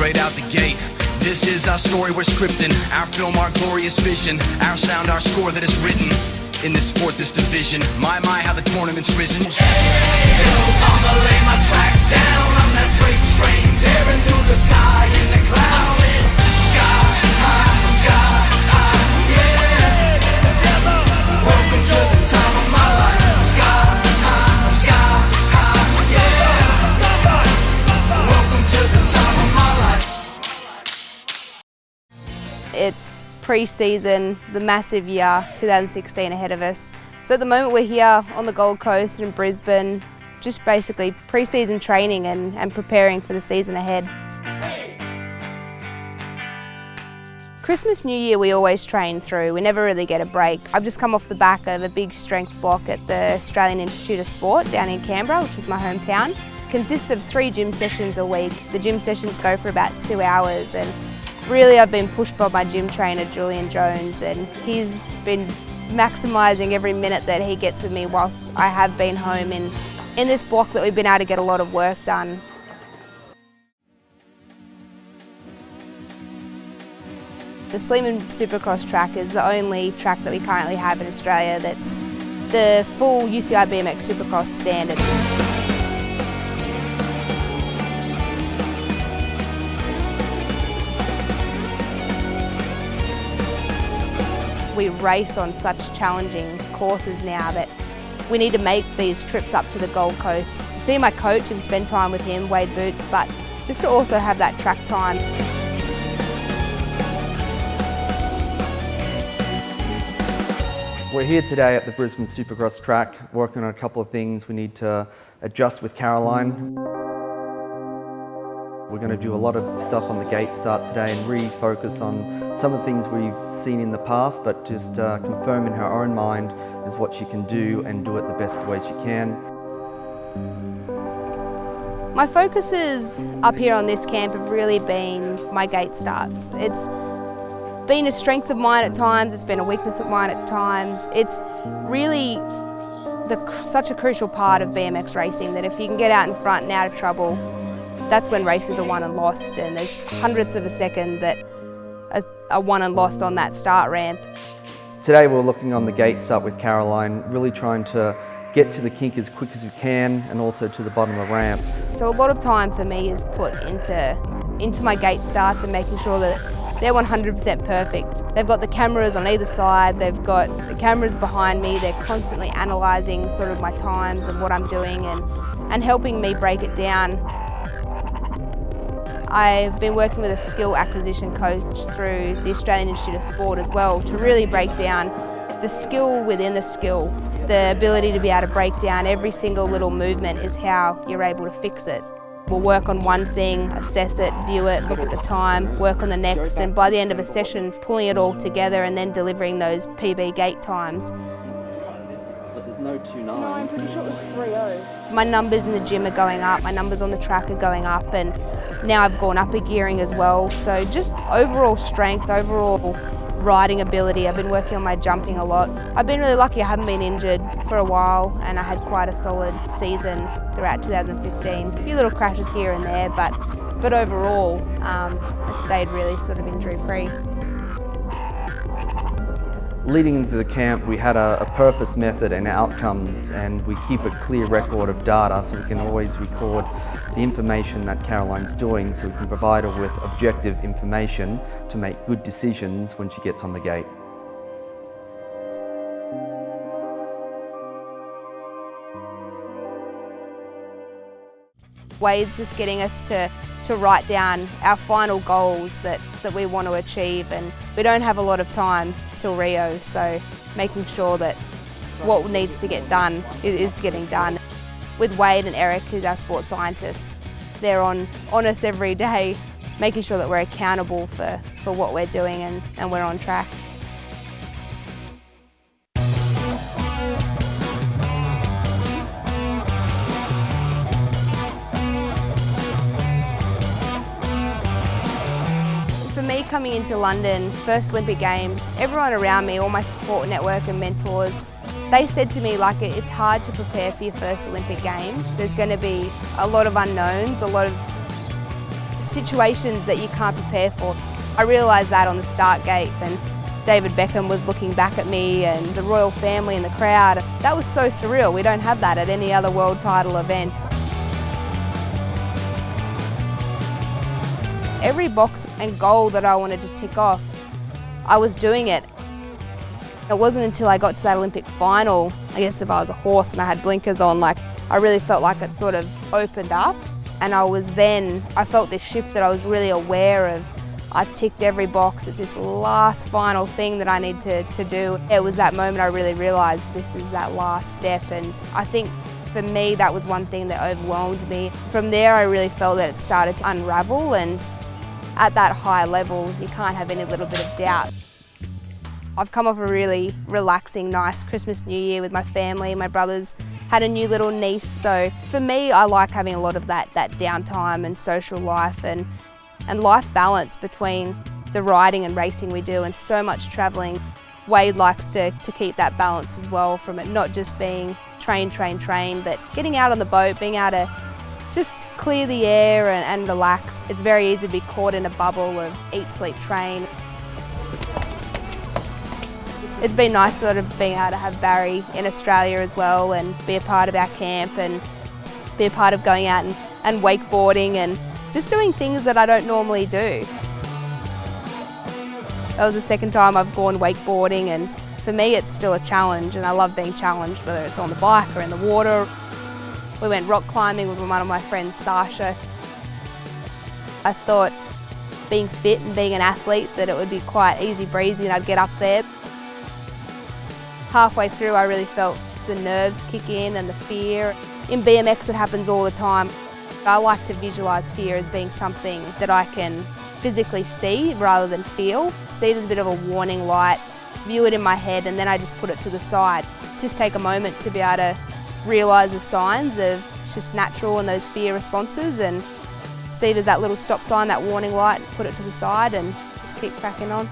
straight out the gate. This is our story we're scripting, our film, our glorious vision, our sound, our score that is written in this sport, this division. My, how the tournament's risen. Hey, I'ma lay my tracks down on that freight train, tearing through the sky in the clouds. Sky high, yeah. Together. Welcome to the time of my life. Sky high, yeah. Welcome to the time of my life. It's pre-season, the massive year 2016 ahead of us. So at the moment we're here on the Gold Coast in Brisbane, just basically pre-season training and preparing for the season ahead. Christmas, New Year we always train through, we never really get a break. I've just come off the back of a big strength block at the Australian Institute of Sport down in Canberra, which is my hometown. It consists of 3 gym sessions a week. The gym sessions go for about 2 hours, and really I've been pushed by my gym trainer Julian Jones, and he's been maximising every minute that he gets with me whilst I have been home in this block that we've been able to get a lot of work done. The Sleeman Supercross track is the only track that we currently have in Australia that's the full UCI BMX Supercross standard. We race on such challenging courses now that we need to make these trips up to the Gold Coast to see my coach and spend time with him, Wade Boots, but just to also have that track time. We're here today at the Brisbane Supercross track, working on a couple of things. We need to adjust with Caroline. We're going to do a lot of stuff on the gate start today and refocus on some of the things we've seen in the past, but just confirm in her own mind is what she can do and do it the best way she can. My focuses up here on this camp have really been my gate starts. It's been a strength of mine at times, it's been a weakness of mine at times. It's really such a crucial part of BMX racing that if you can get out in front and out of trouble, that's when races are won and lost, and there's hundredths of a second that are won and lost on that start ramp. Today we're looking on the gate start with Caroline, really trying to get to the kink as quick as we can and also to the bottom of the ramp. So a lot of time for me is put into my gate starts and making sure that they're 100% perfect. They've got the cameras on either side, they've got the cameras behind me, they're constantly analysing sort of my times and what I'm doing and helping me break it down. I've been working with a skill acquisition coach through the Australian Institute of Sport as well to really break down the skill within the skill. The ability to be able to break down every single little movement is how you're able to fix it. We'll work on one thing, assess it, view it, look at the time, work on the next, and by the end of a session, pulling it all together and then delivering those PB gate times. But there's no 2 9s. No, I'm pretty sure it was 3-0. My numbers in the gym are going up, my numbers on the track are going up, and now I've gone up a gearing as well. So just overall strength, overall riding ability. I've been working on my jumping a lot. I've been really lucky, I haven't been injured for a while, and I had quite a solid season throughout 2015. A few little crashes here and there, but overall I've stayed really sort of injury free. Leading into the camp, we had a purpose, method and outcomes, and we keep a clear record of data so we can always record the information that Caroline's doing so we can provide her with objective information to make good decisions when she gets on the gate. Wade's just getting us to write down our final goals that we want to achieve, and we don't have a lot of time till Rio, so making sure that what needs to get done is getting done. With Wade and Eric, who's our sports scientist, they're on us every day, making sure that we're accountable for what we're doing and we're on track. For me, coming into London, first Olympic Games, everyone around me, all my support network and mentors, they said to me, like, it's hard to prepare for your first Olympic Games. There's going to be a lot of unknowns, situations that you can't prepare for. I realised that on the start gate, and David Beckham was looking back at me and the royal family in the crowd. That was so surreal. We don't have that at any other world title event. Every box and goal that I wanted to tick off, I was doing it. It wasn't until I got to that Olympic final, I guess if I was a horse and I had blinkers on, I really felt like it sort of opened up, and I felt this shift that I was really aware of. I've ticked every box, it's this last final thing that I need to do. It was that moment I really realised this is that last step, and I think for me that was one thing that overwhelmed me. From there I really felt that it started to unravel, and at that high level you can't have any little bit of doubt. I've come off a really relaxing, nice Christmas, New Year with my family. My brothers had a new little niece, so for me I like having a lot of that downtime and social life and life balance between the riding and racing we do, and so much travelling. Wade likes to keep that balance as well, from it not just being train, but getting out on the boat, being able to just clear the air and relax. It's very easy to be caught in a bubble of eat, sleep, train. It's been nice sort of being able to have Barry in Australia as well and be a part of our camp and be a part of going out and wakeboarding and just doing things that I don't normally do. That was the second time I've gone wakeboarding, and for me it's still a challenge, and I love being challenged, whether it's on the bike or in the water. We went rock climbing with one of my friends, Sasha. I thought being fit and being an athlete that it would be quite easy breezy and I'd get up there. Halfway through I really felt the nerves kick in and the fear. In BMX it happens all the time. I like to visualise fear as being something that I can physically see rather than feel. See it as a bit of a warning light, view it in my head, and then I just put it to the side. Just take a moment to be able to realise the signs of it's just natural and those fear responses, and see it as that little stop sign, that warning light, put it to the side and just keep cracking on.